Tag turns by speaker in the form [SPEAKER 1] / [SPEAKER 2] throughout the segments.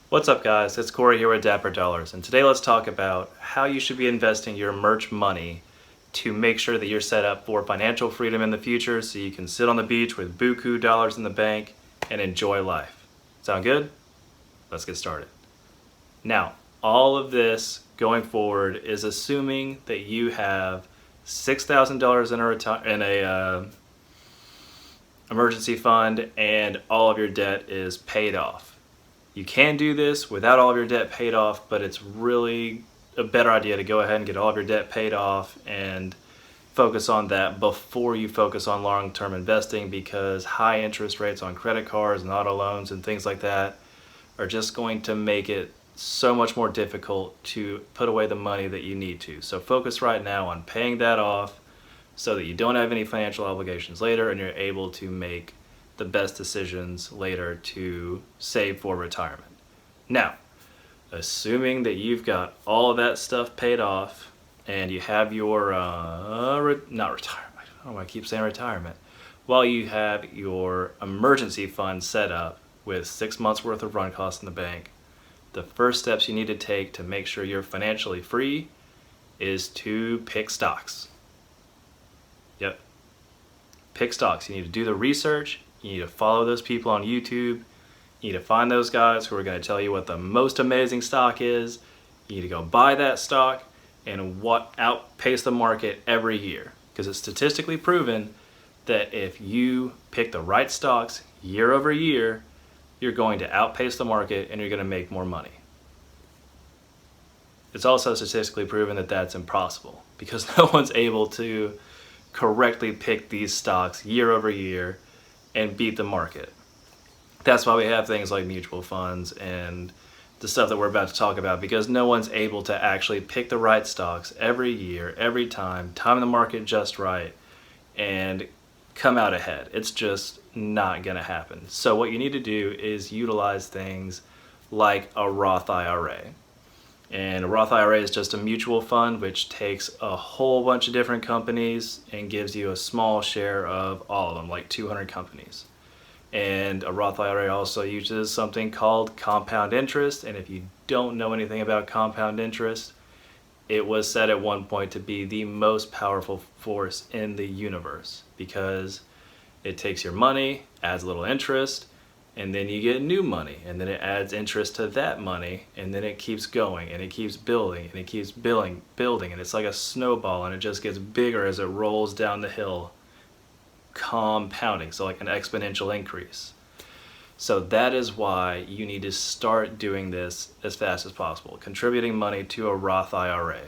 [SPEAKER 1] What's up, guys? It's Corey here with Dapper Dollars, and today let's talk about how you should be investing your merch money to make sure that you're set up for financial freedom in the future so you can sit on the beach with buku dollars in the bank and enjoy life. Sound good? Let's get started. Now, all of this going forward is assuming that you have $6,000 in a emergency fund and all of your debt is paid off. You can do this without all of your debt paid off, but it's really a better idea to go ahead and get all of your debt paid off and focus on that before you focus on long-term investing, because high interest rates on credit cards and auto loans and things like that are just going to make it so much more difficult to put away the money that you need to. So focus right now on paying that off so that you don't have any financial obligations later and you're able to make the best decisions later to save for retirement. Now, assuming that you've got all of that stuff paid off and you have your, not retirement, I don't know why I keep saying retirement, while you have your emergency fund set up with 6 months worth of run costs in the bank, the first steps you need to take to make sure you're financially free is to pick stocks. Yep. Pick stocks. You need to do the research. You need to follow those people on YouTube. You need to find those guys who are going to tell you what the most amazing stock is. You need to go buy that stock and outpace the market every year. Because it's statistically proven that if you pick the right stocks year over year, you're going to outpace the market and you're going to make more money. It's also statistically proven that that's impossible because no one's able to correctly pick these stocks year over year and beat the market. That's why we have things like mutual funds and the stuff that we're about to talk about, because no one's able to actually pick the right stocks every year, every time the market just right, and come out ahead. It's just not gonna happen. So what you need to do is utilize things like a Roth IRA. And a Roth IRA is just a mutual fund which takes a whole bunch of different companies and gives you a small share of all of them, like 200 companies. And a Roth IRA also uses something called compound interest. And if you don't know anything about compound interest, it was said at one point to be the most powerful force in the universe because it takes your money, adds a little interest, and then you get new money, and then it adds interest to that money, and then it keeps going, and it keeps building, and it keeps building, and it's like a snowball, and it just gets bigger as it rolls down the hill, compounding, so like an exponential increase. So that is why you need to start doing this as fast as possible, contributing money to a Roth IRA.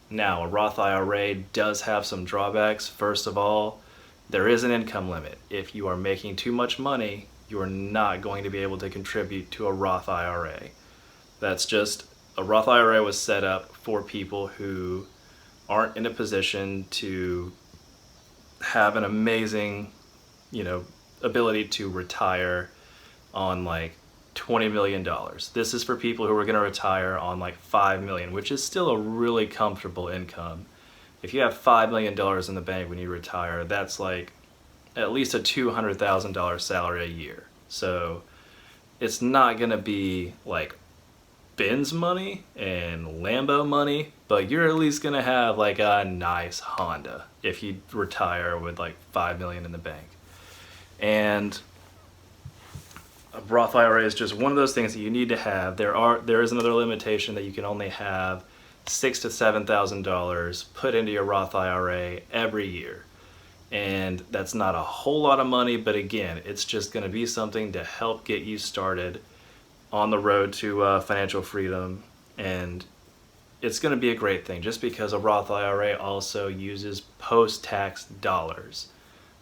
[SPEAKER 1] Now, a Roth IRA does have some drawbacks. First of all, there is an income limit. If you are making too much money, you are not going to be able to contribute to a Roth IRA. That's just, a Roth IRA was set up for people who aren't in a position to have an amazing, ability to retire on like $20 million. This is for people who are going to retire on like $5 million, which is still a really comfortable income. If you have $5 million in the bank when you retire, that's like at least a $200,000 salary a year. So it's not gonna be like Benz money and Lambo money, but you're at least gonna have like a nice Honda if you retire with like $5 million in the bank. And a Roth IRA is just one of those things that you need to have. There is another limitation that you can only have $6,000 to $7,000 put into your Roth IRA every year. And that's not a whole lot of money, but again, it's just going to be something to help get you started on the road to financial freedom. And it's going to be a great thing just because a Roth IRA also uses post-tax dollars.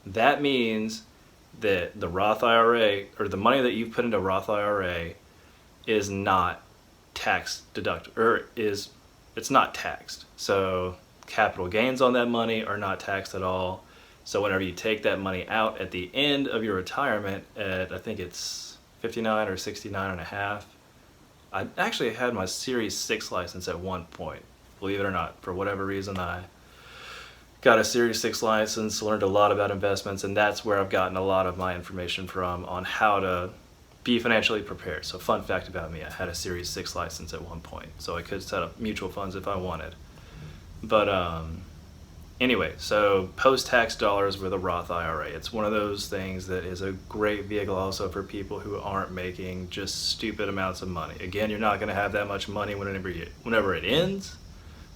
[SPEAKER 1] That means that the Roth IRA, or the money that you've put into Roth IRA, is not tax deductible, or it's not taxed. So capital gains on that money are not taxed at all. So whenever you take that money out at the end of your retirement at, I think it's 59 or 69 and a half. I actually had my Series 6 license at one point, believe it or not. For whatever reason, I got a Series 6 license, learned a lot about investments, and that's where I've gotten a lot of my information from on how to be financially prepared. So fun fact about me, I had a Series 6 license at one point, so I could set up mutual funds if I wanted. But anyway, so post-tax dollars with a Roth IRA. It's one of those things that is a great vehicle also for people who aren't making just stupid amounts of money. Again, you're not going to have that much money whenever it ends,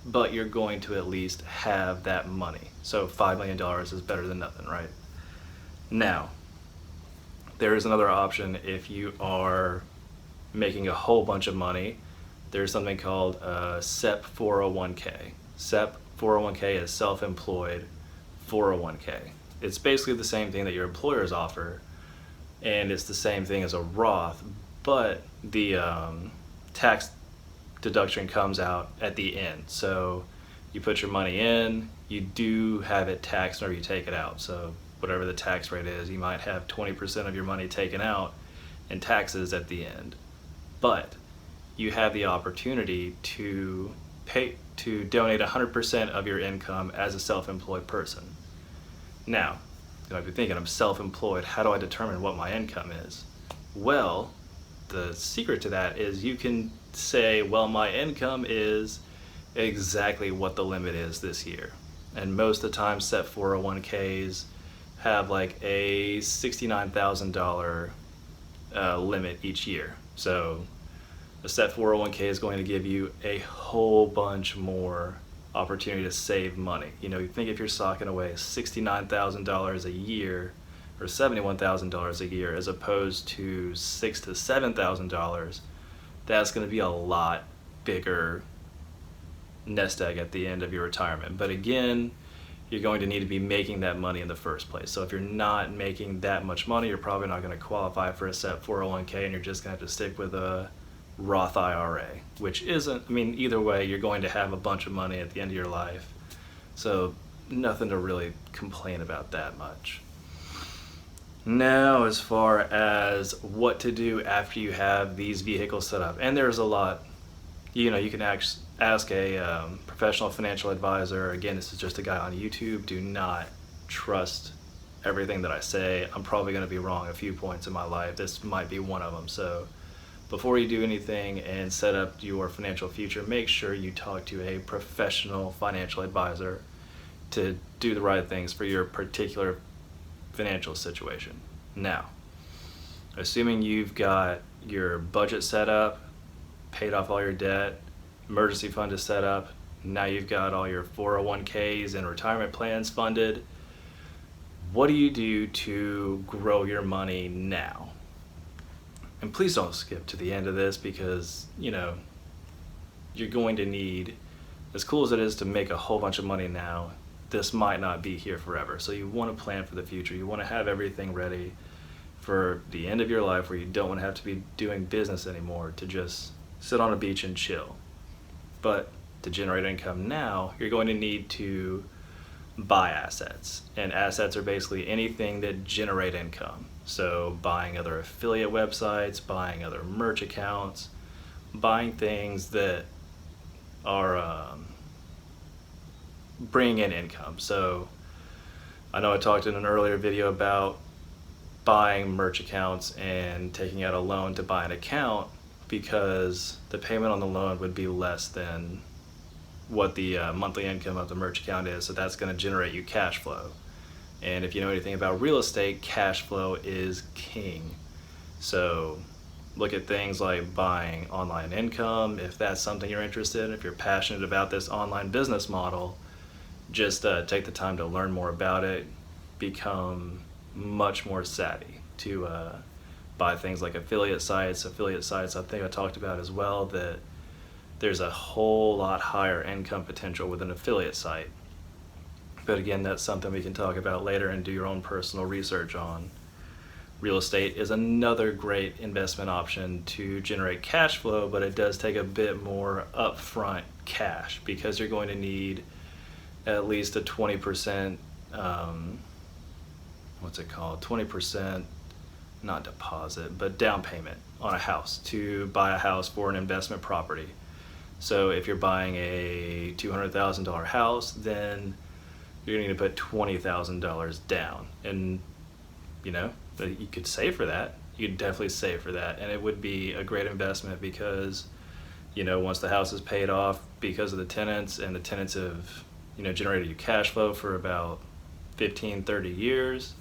[SPEAKER 1] but you're going to at least have that money. So $5 million is better than nothing, right? Now, there is another option if you are making a whole bunch of money. There's something called SEP 401k. SEP 401k is self-employed 401k. It's basically the same thing that your employers offer, and it's the same thing as a Roth, but the tax deduction comes out at the end. So you put your money in, you do have it taxed whenever you take it out. So whatever the tax rate is, you might have 20% of your money taken out in taxes at the end. But you have the opportunity to donate 100% of your income as a self-employed person. Now, you might be thinking, I'm self-employed, how do I determine what my income is? Well, the secret to that is you can say, well, my income is exactly what the limit is this year. And most of the time, SEP 401ks have like a $69,000 limit each year. So a SEP 401k is going to give you a whole bunch more opportunity to save money. You know, you think if you're socking away $69,000 a year or $71,000 a year as opposed to $6,000 to $7,000, that's going to be a lot bigger nest egg at the end of your retirement. But again, you're going to need to be making that money in the first place. So if you're not making that much money, you're probably not going to qualify for a SEP 401k, and you're just going to have to stick with a Roth IRA, which isn't, I mean, either way, you're going to have a bunch of money at the end of your life. So nothing to really complain about that much. Now, as far as what to do after you have these vehicles set up, and there's a lot, you know, you can ask a professional financial advisor. Again, this is just a guy on YouTube. Do not trust everything that I say. I'm probably going to be wrong a few points in my life. This might be one of them. So before you do anything and set up your financial future, make sure you talk to a professional financial advisor to do the right things for your particular financial situation. Now, assuming you've got your budget set up, paid off all your debt, emergency fund is set up, now you've got all your 401ks and retirement plans funded, what do you do to grow your money now? And please don't skip to the end of this, because, you know, you're going to need, as cool as it is to make a whole bunch of money now, this might not be here forever. So you want to plan for the future. You want to have everything ready for the end of your life where you don't want to have to be doing business anymore, to just sit on a beach and chill. But to generate income now, you're going to need to buy assets. And assets are basically anything that generate income. So buying other affiliate websites, buying other merch accounts, buying things that are bringing in income. So I know I talked in an earlier video about buying merch accounts and taking out a loan to buy an account, because the payment on the loan would be less than what the monthly income of the merch account is. So that's going to generate you cash flow. And if you know anything about real estate, cash flow is king. So look at things like buying online income. If that's something you're interested in, if you're passionate about this online business model, just take the time to learn more about it, become much more savvy to buy things like affiliate sites. I think I talked about as well, that there's a whole lot higher income potential with an affiliate site. But again, that's something we can talk about later and do your own personal research on. Real estate is another great investment option to generate cash flow, but it does take a bit more upfront cash, because you're going to need at least a 20%, 20%, not deposit, but down payment on a house to buy a house for an investment property. So if you're buying a $200,000 house, then you're going to put $20,000 down. And, you know, you could save for that. you could definitely save for that. And it would be a great investment because, you know, once the house is paid off because of the tenants, and the tenants have, you know, generated you cash flow for about 15, 30 years,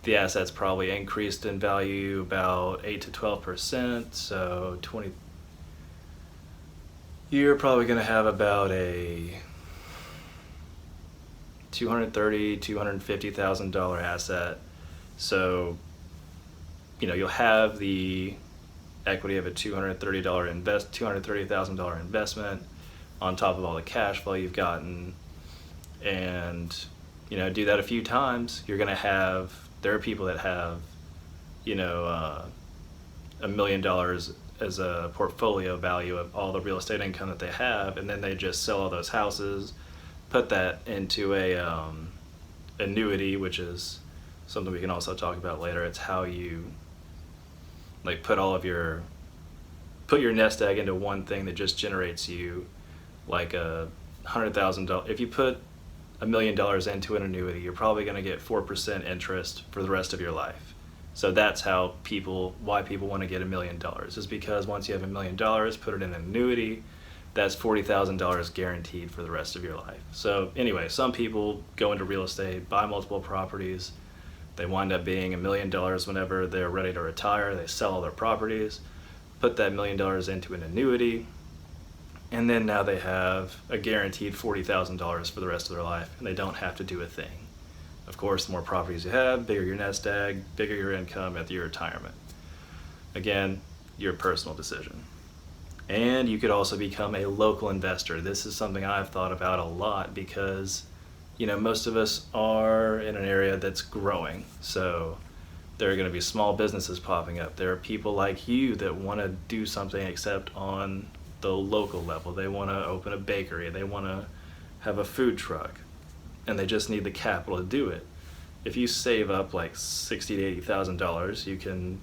[SPEAKER 1] the asset's probably increased in value about 8 to 12%. So you're probably going to have about a $230,000, $250,000 asset. So, you know, you'll have the equity of a $230,000 investment on top of all the cash flow you've gotten. And, you know, do that a few times, you're going to have, there are people that have, you know, $1 million as a portfolio value of all the real estate income that they have, and then they just sell all those houses, put that into a annuity, which is something we can also talk about later. It's how you like put your nest egg into one thing that just generates you like $100,000. If you put $1 million into an annuity, you're probably going to get 4% interest for the rest of your life. So that's why people want to get $1 million, is because once you have $1 million, put it in an annuity, that's $40,000 guaranteed for the rest of your life. So anyway, some people go into real estate, buy multiple properties, they wind up being $1 million whenever they're ready to retire. They sell all their properties, put that $1 million into an annuity, and then now they have a guaranteed $40,000 for the rest of their life, and they don't have to do a thing. Of course, the more properties you have, bigger your nest egg, bigger your income at your retirement. Again, your personal decision. And you could also become a local investor. This is something I've thought about a lot because, you know, most of us are in an area that's growing. So there are going to be small businesses popping up. There are people like you that want to do something except on the local level. They want to open a bakery. They want to have a food truck, and they just need the capital to do it. If you save up like $60,000 to $80,000, you can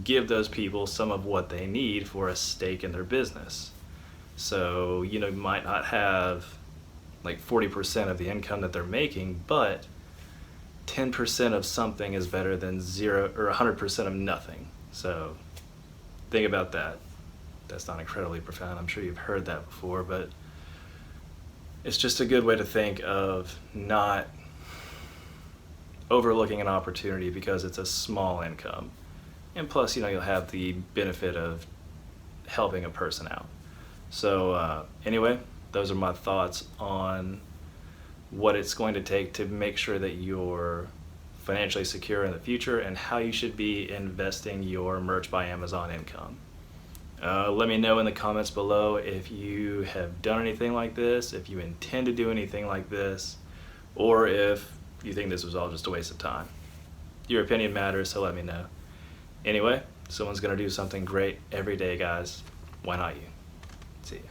[SPEAKER 1] give those people some of what they need for a stake in their business. So, you know, you might not have like 40% of the income that they're making, but 10% of something is better than 0 or 100% of nothing. So think about that. That's not incredibly profound. I'm sure you've heard that before, but it's just a good way to think of not overlooking an opportunity because it's a small income. And plus, you know, you'll have the benefit of helping a person out. So anyway, those are my thoughts on what it's going to take to make sure that you're financially secure in the future and how you should be investing your Merch by Amazon income. Let me know in the comments below if you have done anything like this, if you intend to do anything like this, or if you think this was all just a waste of time. Your opinion matters, so let me know. Anyway, someone's going to do something great every day, guys. Why not you? See ya.